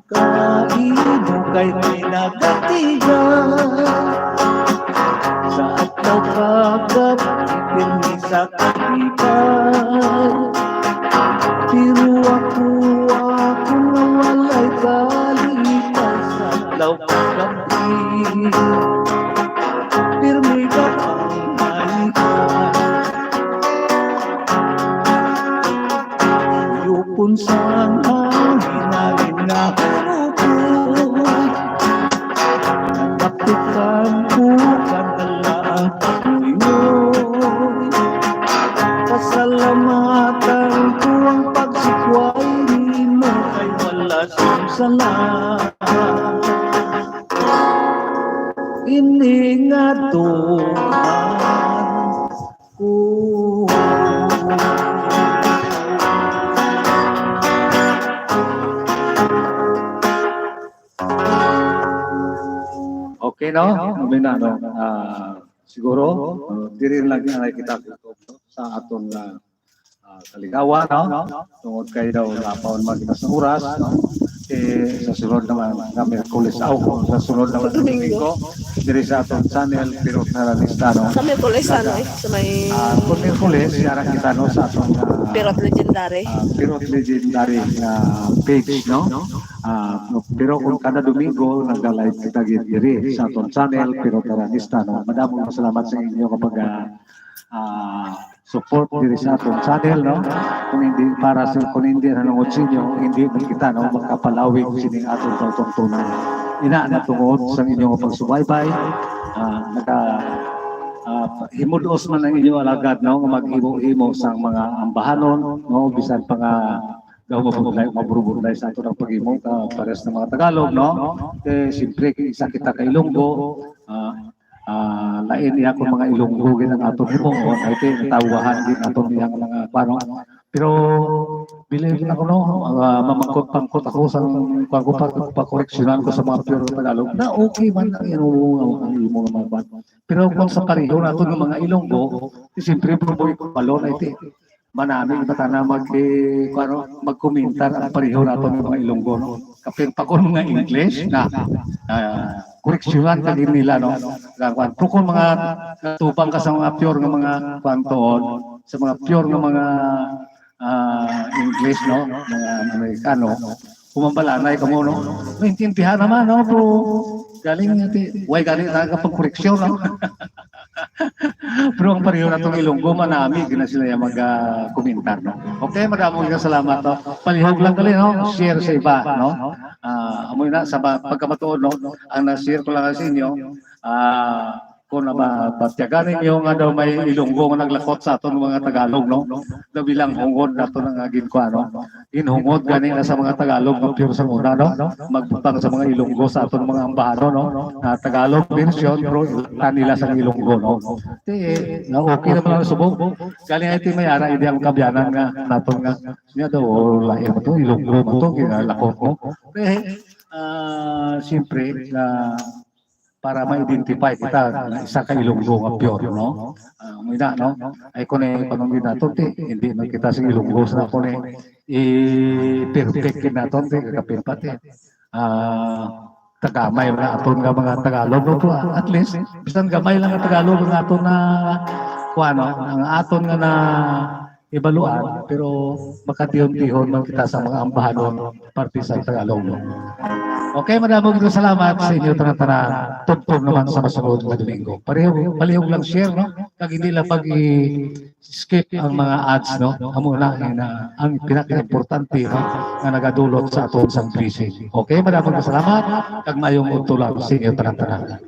B: kaibo kay may nagatigan. Sa atlaw kagap, ipirmi sa kapitan. Pero ako nga walay kalipay sa atlaw kagabi. Pirmi ka pang malikan. Yukon sang hangin namin na hurupon. Nagkapitan ko kadala ang pag-uyoy. Pasalamatan ko ang pagsikway mo ay wala siyang sala. Iningatuhan ko.
A: Okay, no? Sabi na, no? Siguro, diri lang na kita sa atong kaligawan, no? Tungod kayo daw napaon magkita sa oras, no? sa sunod naman nga Miyerkules sa sunod naman Domingo diri sa atong channel Pirot na Ranista no.
C: Sa Miyerkules ano sa may
A: Kung Miyerkules yara kita no sa atong
C: Pirot Legendary.
A: Pirot Legendary page no. Pero kung kada Domingo nag-live kita diri sa atong channel Pirot na Ranista no. Madamong salamat sa inyo kapag support diri sa atong channel no. Kung hindi para sa kung hindi nanonood sa inyo, hindi man kita no makapalawig sining atong pagtungtunan. Ina na tungod sa inyong pagsubaybay, himudos man ang inyong alagad no nga maghimo-himo sa mga ambahanon no bisan pa nga daw maburbulay sa ato ng paghimo pares ng mga Tagalog no. Siyempre isa kita kay Ilonggo lain niya kung mga Ilonggo gid ang atong himuon ay tawahan din atong iyang mga pano. Pero believe na ko no mamangkot-pangkot ako sa pagkoreksyonan ko sa mga pure Tagalog na okay man ang imo mga bad. Pero kung sa pareho nato ng mga Ilonggo siyempre proboy ko palon ay manami bata na magkomentar ang pareho nato ng mga Ilonggo no. Kapin pa ko mga English na koreksyonan ka din nila no. Pero kung mga tupang ka sa mga pure nga mga kwantoon sa mga pure nga mga English no, mga Amerikano, kumambalanay ka mo no. Maintindihan naman no, pero galing natin, galing nakakapag-koreksyon no. Pero ang pareho na itong Ilonggo, manami, gina sila yung mag-komentar no. Okay, maraming salamat no. Palihog lang kali no, share sa iba no. Amoy na sa pagkamatuon no, ang na-share ko lang sa inyo, kung napatyagan ninyo nga daw may Ilonggo nga naglakot sa aton mga Tagalog no. Na bilang hungod nato nang agin ko ano. Inhungod gani na sa mga Tagalog nga pure sa una no. Magbutang sa mga Ilonggo sa aton mga ambahano no. Na Tagalog version pero kanila sa Ilonggo no. Na okay naman ang subok. Galing ay mayara idi ang kabyanan nga naton nga niya daw lahi mo to Ilonggo mo to kinalakot mo. Siyempre para ma-identify kita na isa ka Ilonggo nga pure no. Muna no. Ay ko na panungin nato hindi man kita sa Ilonggo sa ako ni perfect naton kapin pati. Tagamay na aton nga mga Tagalog no. At least bisan gamay lang ang Tagalog nga aton na kuano ang aton nga na ibaluan pero makatihon-tihon man kita sa mga ambahanon parte sa Tagalog no. Okay, maraming salamat sa inyo tanan-tanan. Tugtog naman sa masunod na Domingo. Palihog lang share no. Kag hindi lang pag-skip ang mga ads no. Amo na ang pinaka-importante no nga nagadulot sa aton sang blessing. Okay, maraming salamat kag mayong udto lang sa inyo tanan-tanan.